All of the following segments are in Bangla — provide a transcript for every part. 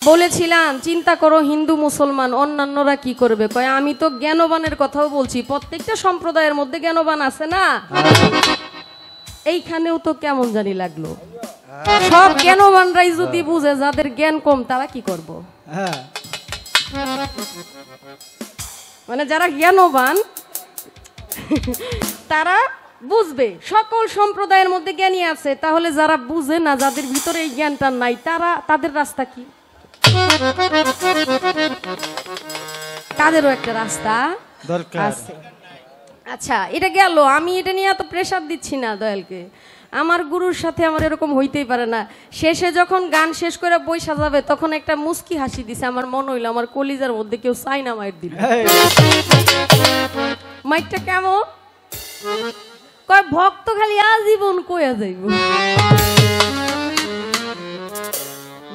বলেছিলাম চিন্তা করো হিন্দু মুসলমান অন্যান্যরা কি করবে, কয় আমি তো জ্ঞানবানের কথাও বলছি, প্রত্যেকটা সম্প্রদায়ের মধ্যে জ্ঞানবান আছে না, এইখানেও তো কেমন জানি লাগলো। সব জ্ঞানবানরাই যদি বুঝে যাদের জ্ঞান কম তারা কি করব, মানে যারা জ্ঞানবান তারা বুঝবে সকল সম্প্রদায়ের মধ্যে জ্ঞানী আছে, তাহলে যারা বুঝে না, যাদের ভিতরে এই জ্ঞানটা নাই, তাদের রাস্তা কি? তাদেরও একটা রাস্তা আছে। আচ্ছা এটা গেল, আমি এটা নিয়ে এত প্রেসার দিচ্ছি না দয়ালকে, আমার গুরুর সাথে আমার এরকম হইতেই পারে না। শেষে যখন গান শেষ করে বই সাজাবে তখন একটা মুস্কি হাসি দিছে, আমার মনে হইলো আমার কলিজার মধ্যে কেউ চাইনা মাইর দিল। মাইকটা কেমন কয়, ভক্ত খালি আজীবন কইয়া যাইব।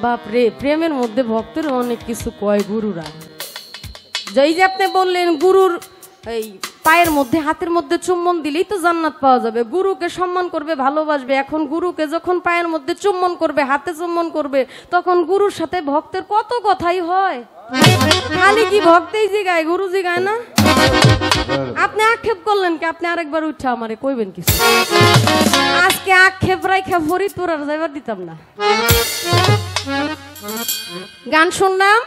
বাপরে, প্রেমের মধ্যে ভক্তের অনেক কিছু কয় গুরুরা। যেই যে আপনি বললেন গুরুর এই পায়ের মধ্যে হাতের মধ্যে চুম্বন দিলেই তো জান্নাত পাওয়া যাবে, গুরুকে সম্মান করবে ভালোবাসবে। এখন গুরুকে যখন পায়ের মধ্যে চুম্বন করবে, হাতে চুম্বন করবে, তখন গুরুর সাথে ভক্তের কত কথাই হয়। খালি কি ভক্তেই জিগায়, গুরু জিগায় না? আপনি আক্ষেপ করলেন কি? আপনি আরেকবার উঠে আমারে কইবেন কিছু। আজকে আক্ষেপ রাইখা ফরিদপুর আর যাইবার দিতাম না। গান শুনলাম,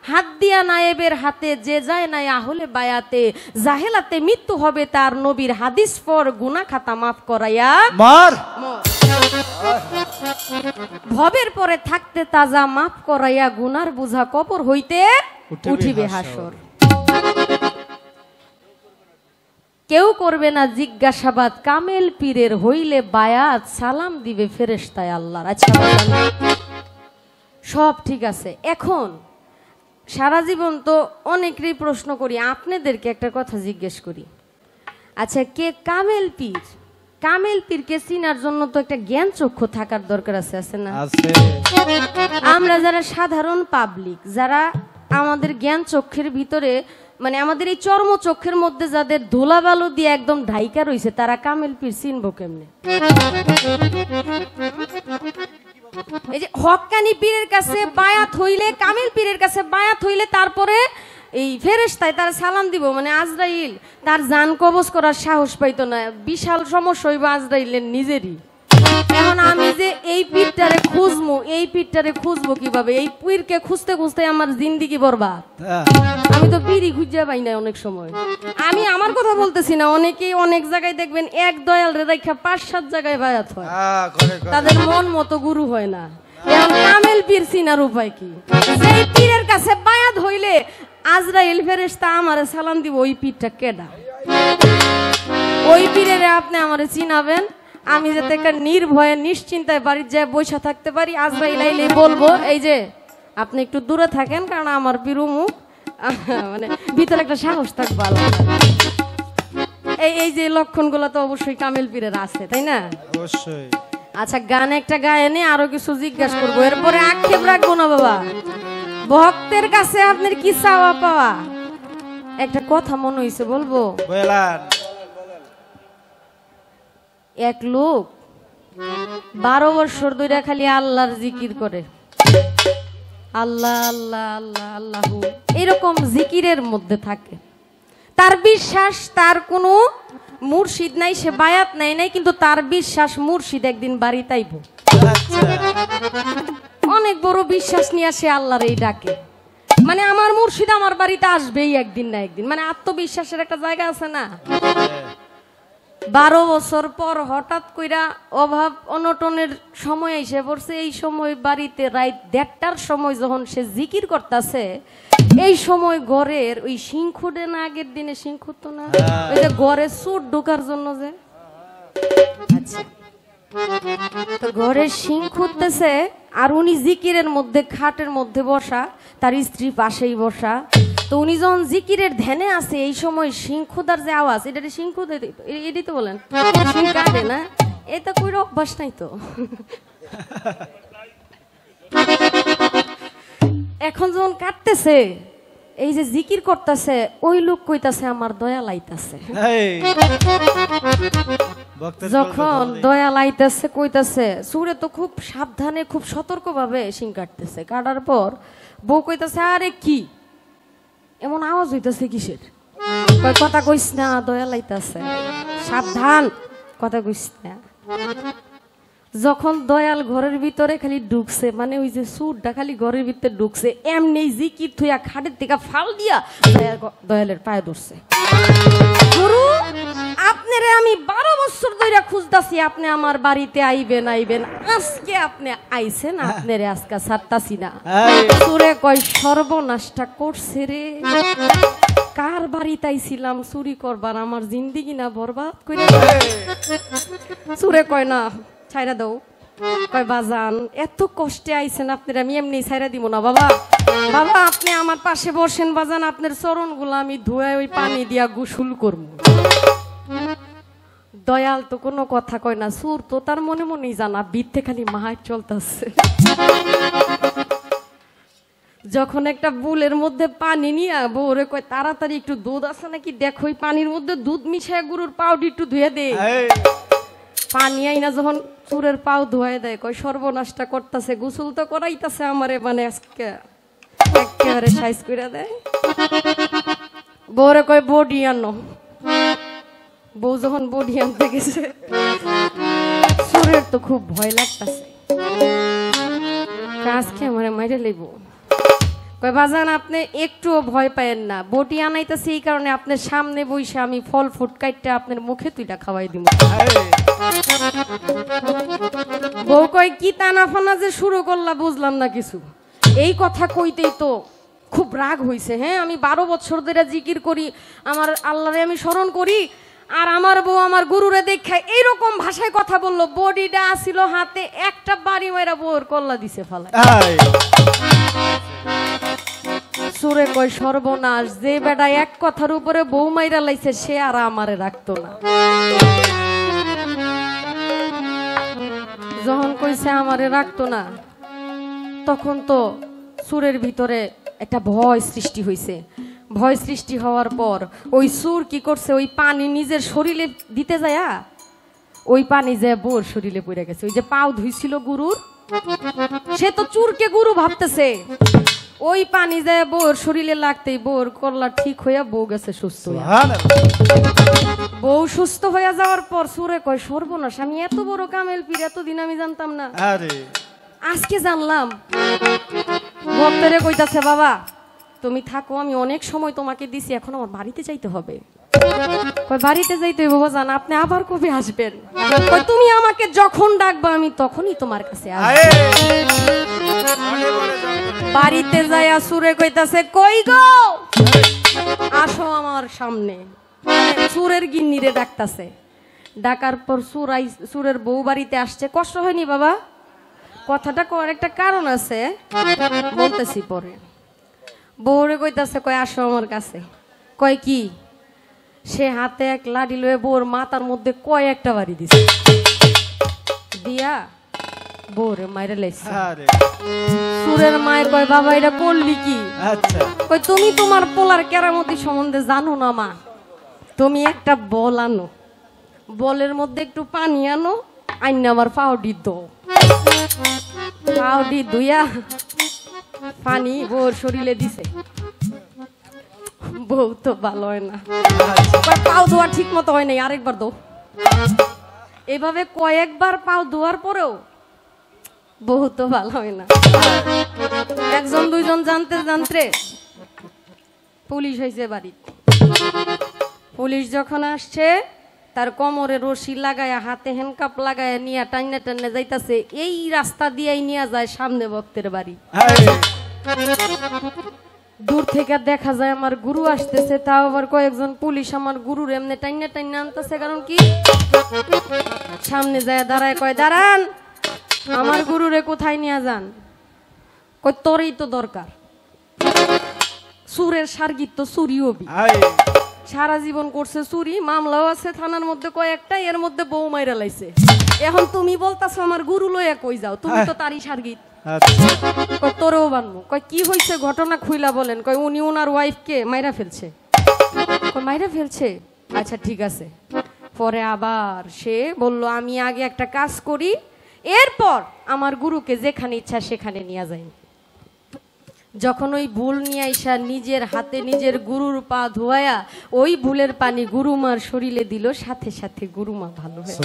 হাত দিয়া নায়েবের হাতে যে যায় নাই আহলে বায়াতে, জাহেলাতে মৃত্যু হবে তার, নবীর হাদিস পর গুনাহ খাতা মাফ করাইয়া মার, ভবের পরে থাকতে তাজা মাফ করাইয়া, গুনার বোঝা কবর হইতে উঠিবে হাসর। কেউ করবে না জিজ্ঞাসাবাদ, কামেল পীরের হইলে বায়াত, সালাম দিবে ফেরেশতায় আল্লাহর। আচ্ছা সব ঠিক আছে, এখন সারা জীবন তো অনেকেরই প্রশ্ন করি, আপনাদেরকে একটা কথা জিজ্ঞেস করি। আচ্ছা কে কামেল পীর? কামেল পীরকে চিনার জন্য তো একটা জ্ঞান চক্ষু থাকার দরকার আছে, আছে না? আমরা যারা সাধারণ পাবলিক, যারা আমাদের জ্ঞান চক্ষের ভিতরে, মানে আমাদের এই চর্ম চক্ষের মধ্যে যাদের ধুলাবালু দিয়ে একদম ঢাইকা রয়েছে, তারা কামেল পীর চিনবো কেমনে? এই যে হক্কানি পীরের কাছে বায়াত হইলে, কামেল পীরের কাছে বায়াত হইলে তারপরে এই ফেরেশতায় তার সালাম দিব, মানে আজরাইল তার জান কবজ করার সাহস পাইতো না। বিশাল সমস্যা হইব আজরাইলের নিজেরই। এখন আমি যে এই পীরটারে খুঁজবো, এই পীরটারে খুঁজবো কিভাবে? এই পীরকে খুঁজতে খুঁজতে আমার জিন্দিগি বরবাদ। আমি তো পীরই খুঁজে পাই না অনেক সময়। আমি আমার কথা বলতেছি না, অনেকেই অনেক জায়গায় দেখবেন এক দয়াল রে রাইখা ৫-৭ জায়গায় বায়াত হয়, তাদের মন মতো গুরু হয় না। এখন কামেল পীর চিনার উপায় কি? সেই পীরের কাছে বায়াত হইলে আজরাইল ফেরেশতা আমারে সালাম দিব, ওই পীরটা কেডা? ওই পীরের আপনি আমারে চিনাবেন, আমি যাতে একটা নির্ভয়ে নিশ্চিন্তায় বাড়ির যায় বসে থাকতে পারি। আজরাইল আইলে বলবো এই যে আপনি একটু দূরে থাকেন, কারণ আমার পীরু মুখ, মানে ভিতরে একটা সাহস থাকবে। এই যে লক্ষণগুলো তো অবশ্যই কামেল পীরের আছে, তাই না? অবশ্যই। আচ্ছা গান একটা গায়ে নে, আরো কিছু জিজ্ঞাসা করবো, এরপরে আক্ষেপ রাখবো না বাবা। ভক্তের কাছে আপনার কি চাওয়া পাওয়া? একটা কথা মনে হইছে বলবো। এক লোক 12 বছর ধরে খালি আল্লাহর জিকির করে, আল্লাহ আল্লাহ আল্লাহ আল্লাহ, এরকম জিকিরের মধ্যে থাকে। তার বিশ্বাস তার কোনো মুর্শিদ নাই, সে বায়াত নাই, কিন্তু তার বিশ্বাস মুর্শিদ একদিন বাড়িতে আইব। অনেক বড় বিশ্বাস নিয়ে সে আল্লাহর এই ডাকে, মানে আমার মুর্শিদ আমার বাড়িতে আসবেই একদিন না একদিন, মানে আত্মবিশ্বাসের একটা জায়গা আছে না। 12 বছর পর হঠাৎ কইরা অভাব অনটনের সময় এসে পড়ছে। এই সময় বাড়িতে রাত 1:30টার সময় যখন সে জিকির করতেছে, এই সময় ঘরের ওই সিংখুডে না, আগের দিনে সিংখুড তো না, ওই যে ঘরে চোর ঢোকার জন্য যে, আচ্ছা তো ঘরে সিং খুঁজতেছে, আর উনি জিকিরের মধ্যে খাটের মধ্যে বসা, তার স্ত্রী পাশেই বসা। তো উনি যখন জিকিরের ধ্যানে আছে, এই সময় সিংখুদার যে আওয়াজ, এটা সিংখুদ এটাই তো বলেন, সিং কাটে না, এটা কই অভ্যাস নাই তো। এখন যখন কাটতেছে, এই যে জিকির করতেছে, ওই লোক কইতাছে আমার দয়া লাইতাছে। যখন দয়াল আইতেছে কইতাছে সুরে তো খুব সাবধানে খুব সতর্ক ভাবে শিং কাটতেছে, কাটার পর বউ কইতাছে আরে কি এমন আওয়াজ হইতাছে কিসের? কয় কথা কইস না, দয়াল আইতাছে, সাবধান, কথা কইস না। যখন দয়াল ঘরের ভিতরে খালি ঢুকছে, মানে ওই যে সুরটা খালি ঘরের ভিতরে ঢুকছে, এমনি জিকির থুইয়া খাটের থেকে ফাল দিয়া দয়ালের পায়ে ধরছে। গুরু আপনারে আমি 12 বছর ধরে খুঁজতাছি, আপনি আমার বাড়িতে আইবেন আইবেন, আজকে আপনি আইছেন, আপনারে আজকে ছাড়তাছি না। সুরে কয় সর্বনাশটা করছে রে, কার বাড়িতে আইছিলাম চুরি করবার, আমার জিন্দিগি না বরবাদ করে। সুরে কয় না ছাইরা দাও। কয় বাজান এত কষ্টে আইছেন আপনার, আমি এমনি ছাইরা দিব না বাবা। বাবা আপনি আমার পাশে বসেন বাজান, আপনার চরণগুলো আমি ধুয়ে ওই পানি দিয়া গোসল করব। দয়াল তো কোনো কথা কয় না, সুর তো তার মনে মনেই জানা, বিতে খালি মাহাই চলতেছে। যখন একটা বুলের মধ্যে পানি নিয়ে বউরে কয় তাড়াতাড়ি একটু দুধ আছে নাকি দেখো, ওই পানির মধ্যে দুধ মিশায় গরুর পাউডি একটু ধুয়ে দে। পানি আইনা যখন চুরের পাও ধুয়ে দেয়, কয় সর্বনাশটা করতেছে, গোসল তো করাইতেছে আমারে, মানে আজকে একেবারে সাইজ করে দেয়। বউরে কয় বডি আনো। বউ যখন বডি আনতে গেছে, চুরের তো খুব ভয় লাগতেছে, আজকে আমারে মাইরে লইব। কয় বাজান আপনি একটুও ভয় পায়েন না, বটি আনাইতেছে এই কারণে আপনার সামনে বইসে আমি ফল ফুট কাইটটা আপনার মুখে তুইটা খাওয়াই দিব। বউ কয় কি টানা ফানা যে শুরু করলা বুঝলাম না কিছু। এই কথা কইতেই তো খুব রাগ হইছে। হ্যাঁ আমি 12 বছর ধরে জিকির করি, আমার আল্লাহরে আমি স্মরণ করি, আর আমার বউ আমার গুরুরে দেখে এইরকম ভাষায় কথা বললো, বডিটা আসিল হাতে, একটা বাড়ি মেরা বউর কল্লা দিছে ফালায়। সুরে কয় সর্বনাশ, যে বেটা এক কথার উপরে বউ মাইরা লাইছে সে আর আমারে রাখতো না। যখন কইছে আমারে রাখতো না, তখন তো সুরের ভিতরে একটা ভয় সৃষ্টি হইছে। ভয় সৃষ্টি হওয়ার পর ওই সুর কি করছে, ওই পানি নিজের শরীরে দিতে যায়া ওই পানি যে বউর শরীরে পড়ে গেছে। ওই যে পাও ধুইছিল গুরুর, সে তো চুরকে গুরু ভাবতেছে, ওই পানি যায় বউর শরীরে লাগতেই বউর কল্লা ঠিক হইয়া বউ গেছে সুস্থ। বউ সুস্থ হইয়া যাওয়ার পর সুরে কয় সর্বনাশ, আমি এত বড় কামেল পীর এতদিন আমি জানতাম না, আজকে জানলাম। ভক্তরে কইতাছে বাবা তুমি থাকো, আমি অনেক সময় তোমাকে দিছি, এখন আমার বাড়িতে যাইতে হবে। কয় বাড়িতে যাইতে হইব বাজান, আপনি আবার কবে আসবেন? কয় তুমি আমাকে যখন ডাকবা আমি তখনই তোমার কাছে আসব। বাড়িতে যাইয়া সুরে কইতাছে কই গো আসো আমার সামনে, সুরের গিন্নিরে ডাকতাছে। ডাকার পর সুরের বউ বাড়িতে আসছে। কষ্ট হয়নি বাবা? কথাটা কর একটা কারণ আছে, বলতেছি পরে। বউরে কইতাছে কয় আসো আমার কাছে। কয় কি? সে হাতে এক লাঠি লয়ে বউর মাথার মধ্যে কয়েকটা বাড়ি দিছে, দিয়া বউরে মাইরে লাইছে। সুরের মায়ের কয় বাবা এটা করলি কি? কয় তুমি তোমার পোলার কেরামতি সম্বন্ধে জানো না মা, তুমি একটা বল আনো, বলের মধ্যে একটু পানি আনো, আইন আমার পাউডি দো। পাউডি ধুইয়া পানি বউর শরীরে দিছে। বউ তো ভালো হয় না, পাও ধোয়া ঠিক মতো হয় নাই, আরেকবার দো। এভাবে কয়েকবার পাও ধোয়ার পরেও বউ তো ভালো হয় না। একজন দুইজন জানতে জানতে পুলিশ হয়েছে বাড়ি। পুলিশ যখন আসছে, তার কোমরে রশি লাগায়া হাতে হ্যান্ডকাপ লাগায়া নিয়ে টাইনে টাইনে যাইতাছে। এই রাস্তা দিয়েই নিয়ে যায় সামনে ভক্তের বাড়ি। দূর থেকে দেখা যায় আমার গুরু আসতেছে, তাও আবার কয়েকজন পুলিশ আমার গুরুর এমনি টাইনে টাইনে আনতেছে। কারণ কি? সামনে যায় দাঁড়ায়, কয় দাঁড়ান, আমার গুরুরে কোথায় নিয়ে যান? কয় তোরই তো দরকার, সুরের সার্গিত তো চুরি হবি, সারা জীবন করছে চুরি, মামলাও আছে থানার মধ্যে কয়েকটা, এর মধ্যে বউ মাইরা লাইছে। এখন তুমি বলতাছো আমার গুরু লইয়া কই যাও, তুমি তো তারই সার্গিত। তোরেও বানবো। কয় কি হয়েছে ঘটনা খুইলা বলেন। কয় উনি ওনার ওয়াইফকে মাইরা ফেলছে। কয় মাইরা ফেলছে? আচ্ছা ঠিক আছে, পরে আবার সে বলল আমি আগে একটা কাজ করি, এরপর আমার গুরুকে যেখানে ইচ্ছা সেখানে নিয়ে যাই। যখন ওই ভুল নিয়ে আইসা নিজের হাতে নিজের গুরুর পা ধোয়া ওই ভুলের পানি গুরুমার শরীরে দিল, সাথে সাথে গুরুমা ভালো হয়ে।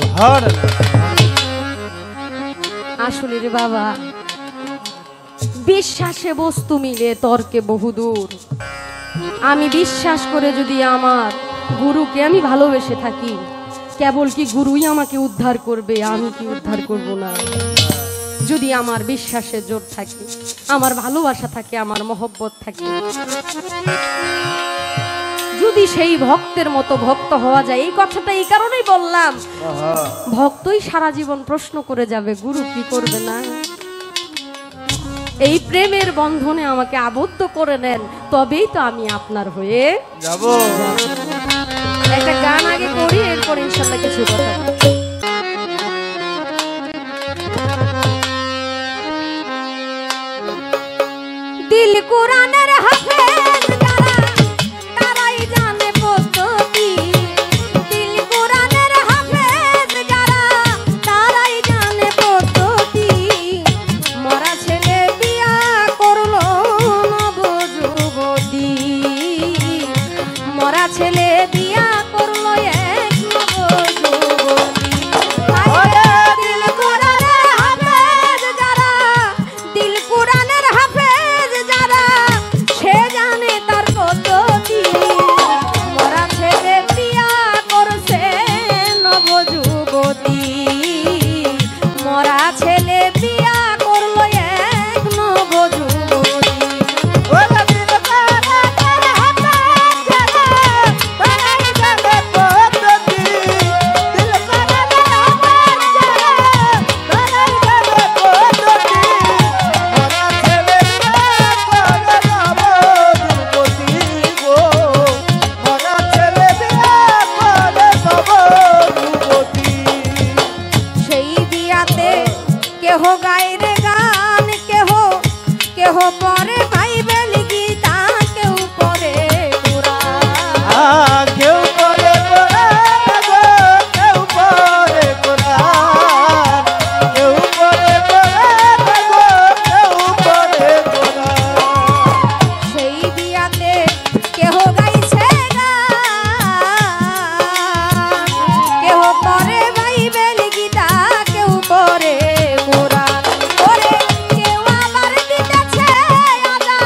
আসলে রে বাবা, বিশ্বাসে বস্তু মিলে তর্কে বহুদূর। আমি বিশ্বাস করে যদি আমার গুরুকে আমি ভালোবেসে থাকি, কেবল কি গুরুই আমাকে উদ্ধার করবে, আমি কি উদ্ধার করব না? যদি আমার বিশ্বাসের জোর থাকে, আমার ভালোবাসা থাকে, আমার মহব্বত থাকে, যদি সেই ভক্তের মতো ভক্ত হওয়া যায়। এই কথাটা এই কারণেই বললাম, ভক্তই সারা জীবন প্রশ্ন করে যাবে গুরু কি করবে না। এই প্রেমের বন্ধনে আমাকে আবদ্ধ করে নেন, তবেই তো আমি আপনার হয়ে যাব। একটা গান আগে করি, এরপর ইনশাআল্লাহ কিছু কথা। দিল কুরআনের হাফেজ যারা, তারাই জানে পদ্ধতি। দিল কুরআনের হাফেজ যারা, তারাই জানে পদ্ধতি। মরা ছেলে বিয়া করলো নবযুবতী, মরা ছেলে বিয়া করলো এক নবযুবতী। দিল কুরআনের হাফেজ যারা, দিল কুরআনের হাফেজ যারা, সে জানে তার পদ্ধতি। মরা ছেলে বিয়া করছে নবযুবতী, মরা ছেলে বিয়া করলো এক নবযুবতী। সেই বিয়াতে কেহ গায় রে গান, কেহ কেহ পরে বাইবেল গীতা, কেউ পরে কুরআন। কেউ পরে কোরআন, কেউ পরে কোরআন, কেউ পরে কোরআন, কেউ পরে কোরআন। সেই বিয়াতে কেহ গাইছে গান, কেহ পরে বাইবেল গীতা, কেউ পরে কুরআন। ওরে কেউ আবার দিতেছে আজান,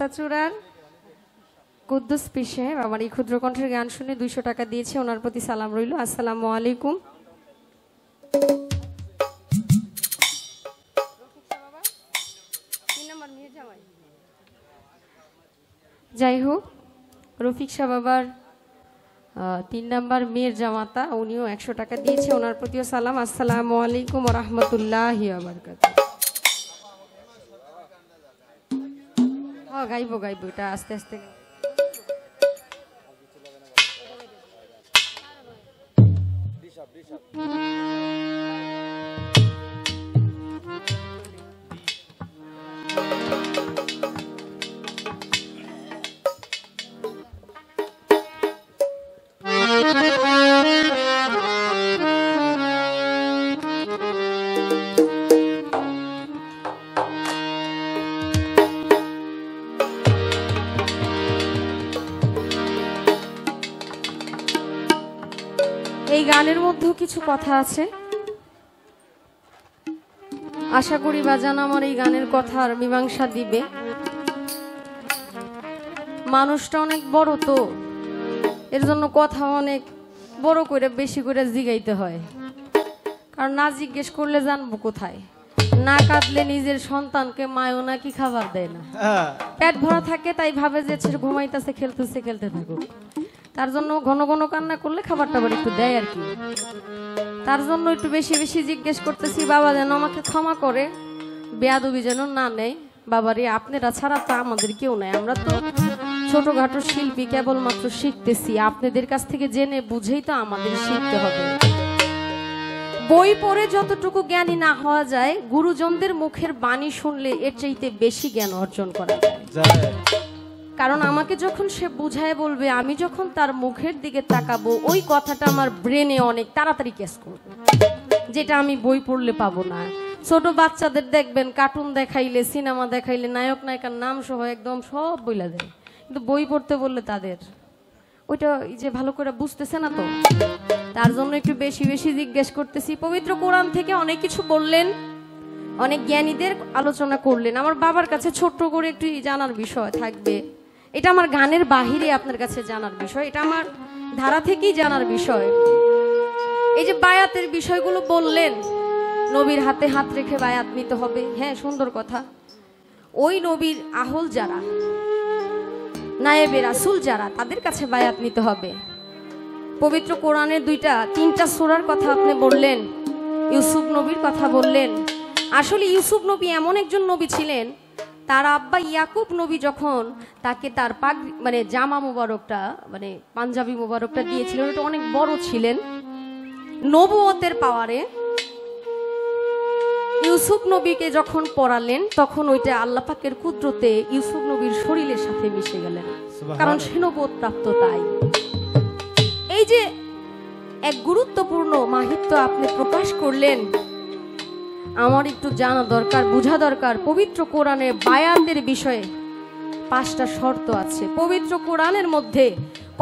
মাথাচূড়ার কুদ্দুস পীর সাহেব আমার এই ক্ষুদ্র কণ্ঠের গান শুনে 200 টাকা দিয়েছে, ওনার প্রতি সালাম রইল। আসসালামু আলাইকুম। যাই হোক, রফিক শাহ বাবার 3 নাম্বার মেয়ের জামাতা, উনিও 100 টাকা দিয়েছে, ওনার প্রতিও সালাম। আসসালামু আলাইকুম ওয়া রাহমাতুল্লাহি ওয়া বারাকাতুহু। গাইবো এটা আস্তে আস্তে। এই গানের মধ্যেও কিছু কথা আছে, আশা করি বাজান আমার এই গানের কথার মীমাংসা দিবে। মানুষটা অনেক বড়, তো এর জন্য কথা অনেক বড় করে বেশি করে জিগাইতে হয়, কারণ না জিজ্ঞেস করলে জানবো কোথায়। না কাঁদলে নিজের সন্তানকে মায়ও নাকি খাবার দেয় না, পেট ভরা থাকে তাই ভাবে যে ছেলে ঘুমাইতেছে খেলতে থাকুক, তার জন্য ঘন ঘন কান্না করলে খাবার টাবার একটু দেয় আর কি। তার জন্য একটু বেশি বেশি জিজ্ঞেস করতেছি, বাবা যেন আমাকে ক্ষমা করে, বেয়াদবি যেন না নেয়। বাবারে আপনারা ছাড়া তো আমাদের কেউ নাই, আমরা তো ছোটখাটো শিল্পী, কেবলমাত্র শিখতেছি, আপনাদের কাছ থেকে জেনে বুঝেই তো আমাদের শিখতে হবে। বই পড়ে যতটুকু জ্ঞানী না হওয়া যায়, গুরুজনদের মুখের বাণী শুনলে এর চাইতে বেশি জ্ঞান অর্জন করা যায়। কারণ আমাকে যখন সে বুঝায় বলবে, আমি যখন তার মুখের দিকে তাকাবো, ওই কথাটা আমার ব্রেনে অনেক তাড়াতাড়ি ক্যাচ করবে, যেটা আমি বই পড়লে পাবো না। ছোট বাচ্চাদের দেখবেন কার্টুন দেখাইলে, সিনেমা দেখাইলে নায়ক নায়িকার নাম সহ একদম সব বইলা দেয়, কিন্তু বই পড়তে বললে তাদের ওইটা যে ভালো করে বুঝতেছে না। তো তার জন্য একটু বেশি বেশি জিজ্ঞেস করতেছি। পবিত্র কোরআন থেকে অনেক কিছু বললেন, অনেক জ্ঞানীদের আলোচনা করলেন। আমার বাবার কাছে ছোট্ট করে একটু জানার বিষয় থাকবে, এটা আমার গানের বাহিরে আপনার কাছে জানার বিষয়, এটা আমার ধারা থেকেই জানার বিষয়। এই যে বায়াতের বিষয়গুলো বললেন, নবীর হাতে হাত রেখে বায়াত নিতে হবে, হ্যাঁ সুন্দর কথা। ওই নবীর আহল যারা, নায়েবে রাসূল যারা, তাদের কাছে বায়াত নিতে হবে। পবিত্র কোরআনের 2-3টা সূরার কথা আপনি বললেন, ইউসুফ নবীর কথা বললেন। আসলে ইউসুফ নবী এমন একজন নবী ছিলেন, তার আব্বা ইয়াকুব নবী যখন তাকে তার জামা মুবারকটা, পাঞ্জাবি মুবারকটা দিয়েছিলেন, ওটা অনেক বড় ছিলেন। নবুয়তের পাওয়ারে ইউসুফ নবীকে যখন পরালেন, তখন ওইটা আল্লাহ পাকের কুদরতে ইউসুফ নবীর শরীরের সাথে মিশে গেলেন, কারণ সে নবুয়ত প্রাপ্ত। তাই এই যে এক গুরুত্বপূর্ণ মাহিত্য আপনি প্রকাশ করলেন, আমার একটু জানা দরকার, বোঝা দরকার। পবিত্র কোরআনে বায়াতের বিষয়ে 5টা শর্ত আছে। পবিত্র কোরআনের মধ্যে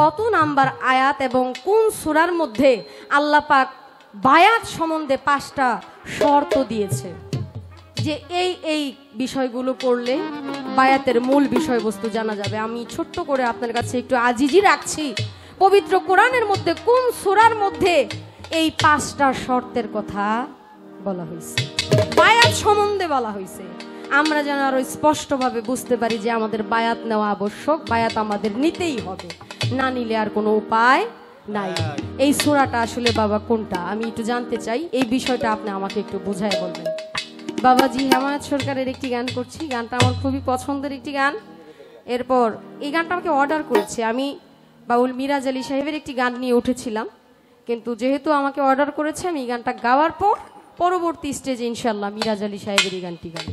কত নাম্বার আয়াত এবং কোন সূরার মধ্যে আল্লাহ পাক বায়াত সম্বন্ধে 5টা শর্ত দিয়েছে, যে এই বিষয়গুলো পড়লে বায়াতের মূল বিষয়বস্তু জানা যাবে। আমি ছোট্ট করে আপনার কাছে একটু আজিজি রাখছি, পবিত্র কোরআনের মধ্যে কোন সূরার মধ্যে এই 5টা শর্তের কথা বলা হয়েছে, বায়াত সম্বন্ধে বলা হয়েছে। আমরা যেন আরো স্পষ্টভাবে বুঝতে পারি যে আমাদের বায়াত নেওয়া আবশ্যক, বায়াত আমাদের নিতেই হবে, না নিলে আর কোনো উপায় নাই। এই সূরাটা আসলে বাবা কোনটা আমি একটু জানতে চাই, এই বিষয়টা আপনি আমাকে একটু বুঝায় বলবেন। বাবাজি হেমায়েত সরকারের একটি গান করছি, গানটা আমার খুবই পছন্দের একটি গান। এরপর এই গানটা আমাকে অর্ডার করেছে, আমি বাউল মিরাজ আলী সাহেবের একটি গান নিয়ে উঠেছিলাম, কিন্তু যেহেতু আমাকে অর্ডার করেছে, আমি এই গানটা গাওয়ার পর পরবর্তী স্টেজে ইনশাল্লাহ মিরাজ আলী সাহেবের এই গানটি গাই।